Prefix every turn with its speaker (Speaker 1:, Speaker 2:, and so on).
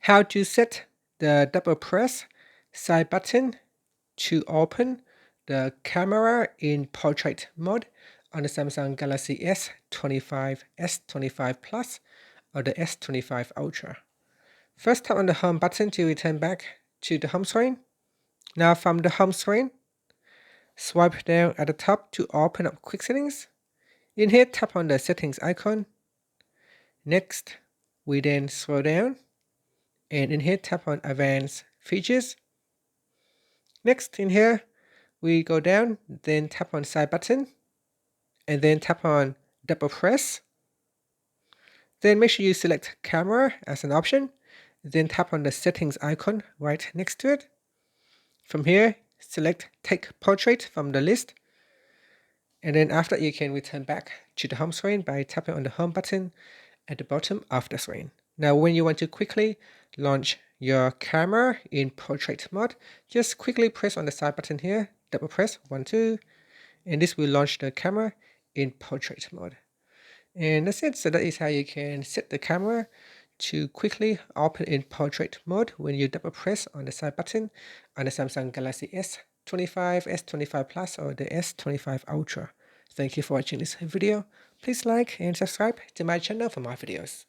Speaker 1: How to set the double press side button to open the camera in portrait mode on the Samsung Galaxy S25, S25 Plus, or the S25 Ultra. First, tap on the home button to return back to the home screen. Now from the home screen, swipe down at the top to open up quick settings. In here, tap on the settings icon. Next, we then scroll down, and in here, tap on advanced features. Next, in here, we go down, then tap on side button, and then tap on double press. Then make sure you select camera as an option, then tap on the settings icon right next to it. From here, select take portrait from the list, and then after you can return back to the home screen by tapping on the home button at the bottom of the screen. Now when you want to quickly launch your camera in portrait mode, just quickly press on the side button here, double press 1, 2, and this will launch the camera in portrait mode. And that's it. So that is how you can set the camera to quickly open in portrait mode when you double press on the side button on the Samsung Galaxy S25, S25 Plus, or the S25 Ultra. Thank you for watching this video. Please like and subscribe to my channel for more videos.